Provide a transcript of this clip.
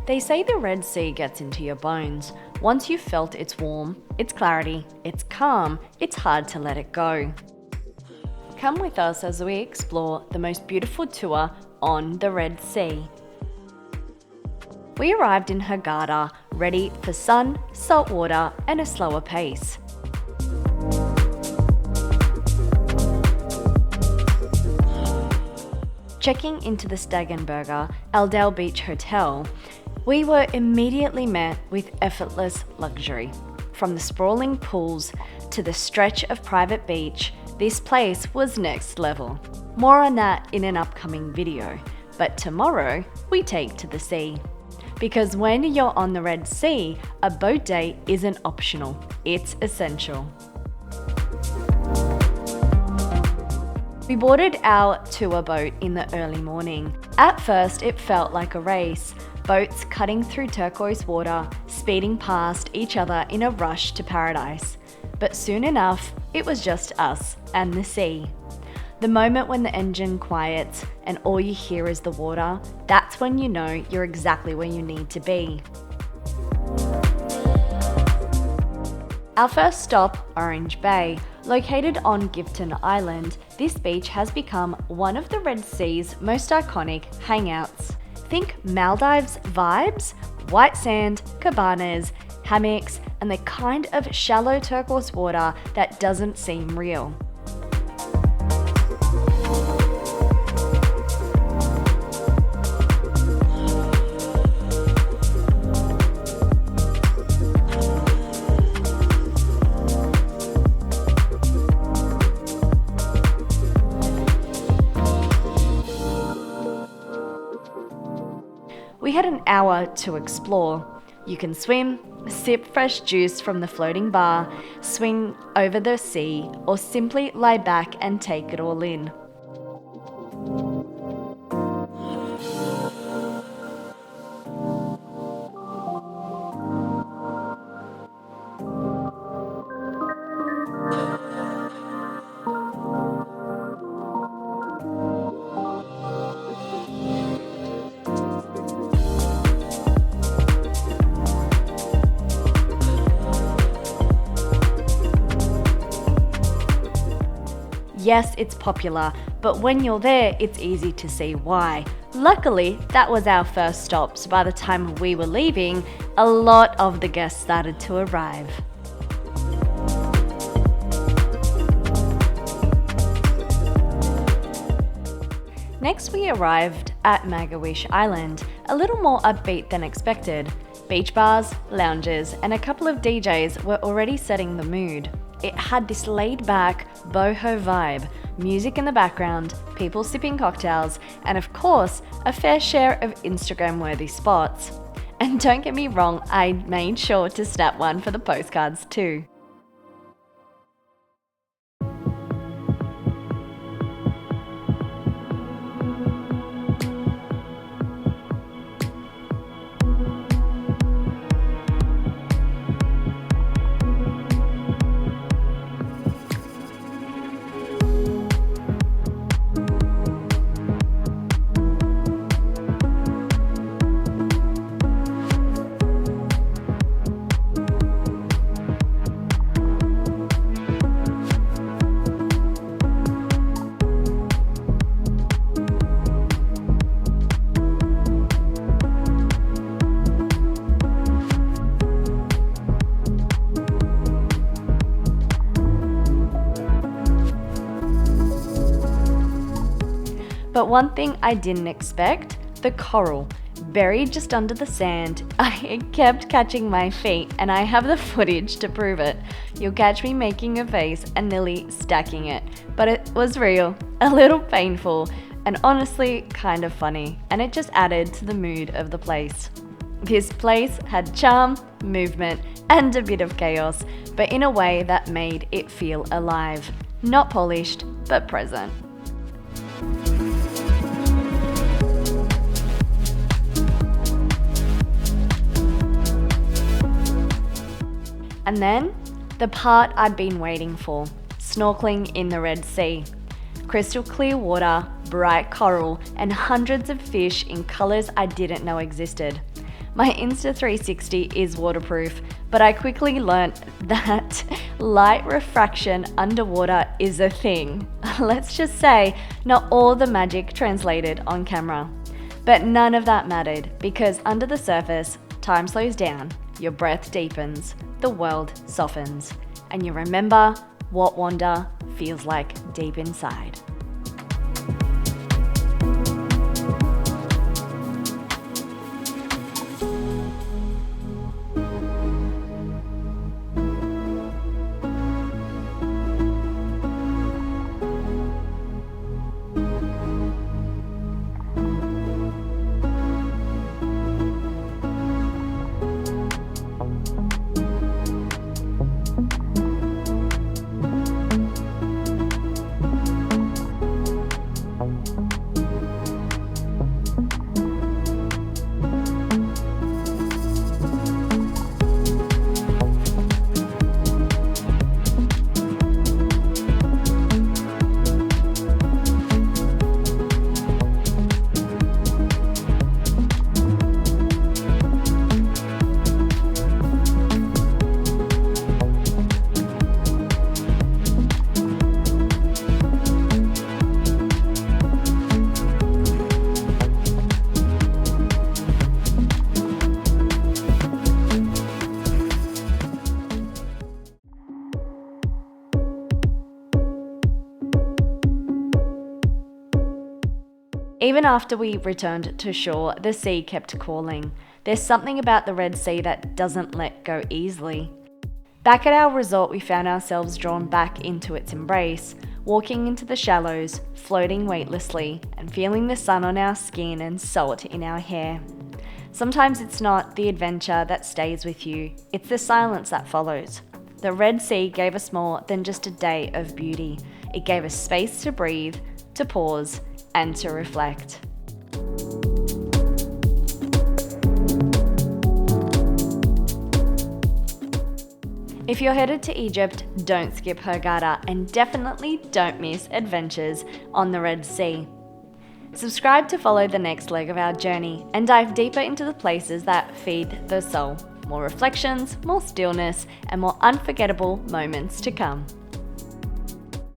They say the Red Sea gets into your bones. Once you've felt its warmth, its clarity, its calm, it's hard to let it go. Come with us as we explore the most beautiful tour on the Red Sea. We arrived in Hurghada, ready for sun, salt water, and a slower pace. Checking into the Steigenberger Aldau Beach Hotel, we were immediately met with effortless luxury. From the sprawling pools to the stretch of private beach, this place was next level. More on that in an upcoming video, but tomorrow we take to the sea. Because when you're on the Red Sea, a boat day isn't optional, it's essential. We boarded our tour boat in the early morning. At first, it felt like a race. Boats cutting through turquoise water, speeding past each other in a rush to paradise. But soon enough, it was just us and the sea. The moment when the engine quiets and all you hear is the water, that's when you know you're exactly where you need to be. Our first stop, Orange Bay. Located on Gifton Island, this beach has become one of the Red Sea's most iconic hangouts. Think Maldives vibes, white sand, cabanas, hammocks, and the kind of shallow turquoise water that doesn't seem real. We had an hour to explore. You can swim, sip fresh juice from the floating bar, swing over the sea, or simply lie back and take it all in. Yes, it's popular, but when you're there, it's easy to see why. Luckily, that was our first stop, so by the time we were leaving, a lot of the guests started to arrive. Next, we arrived at Magawish Island, a little more upbeat than expected. Beach bars, lounges, and a couple of DJs were already setting the mood. It had this laid-back, boho vibe, music in the background, people sipping cocktails, and of course, a fair share of Instagram-worthy spots. And don't get me wrong, I made sure to snap one for the postcards too. But one thing I didn't expect, the coral. Buried just under the sand, I kept catching my feet and I have the footage to prove it. You'll catch me making a face and nearly stacking it. But it was real, a little painful, and honestly kind of funny, and it just added to the mood of the place. This place had charm, movement, and a bit of chaos, but in a way that made it feel alive. Not polished, but present. And then, the part I'd been waiting for, snorkeling in the Red Sea. Crystal clear water, bright coral, and hundreds of fish in colours I didn't know existed. My Insta360 is waterproof, but I quickly learnt that light refraction underwater is a thing. Let's just say, not all the magic translated on camera. But none of that mattered, because under the surface, time slows down, your breath deepens, the world softens, and you remember what wonder feels like deep inside. Even after we returned to shore, the sea kept calling. There's something about the Red Sea that doesn't let go easily. Back at our resort, we found ourselves drawn back into its embrace, walking into the shallows, floating weightlessly, and feeling the sun on our skin and salt in our hair. Sometimes it's not the adventure that stays with you, it's the silence that follows. The Red Sea gave us more than just a day of beauty. It gave us space to breathe, to pause, and to reflect. If you're headed to Egypt, don't skip Hurghada and definitely don't miss adventures on the Red Sea. Subscribe to follow the next leg of our journey and dive deeper into the places that feed the soul. More reflections, more stillness, and more unforgettable moments to come.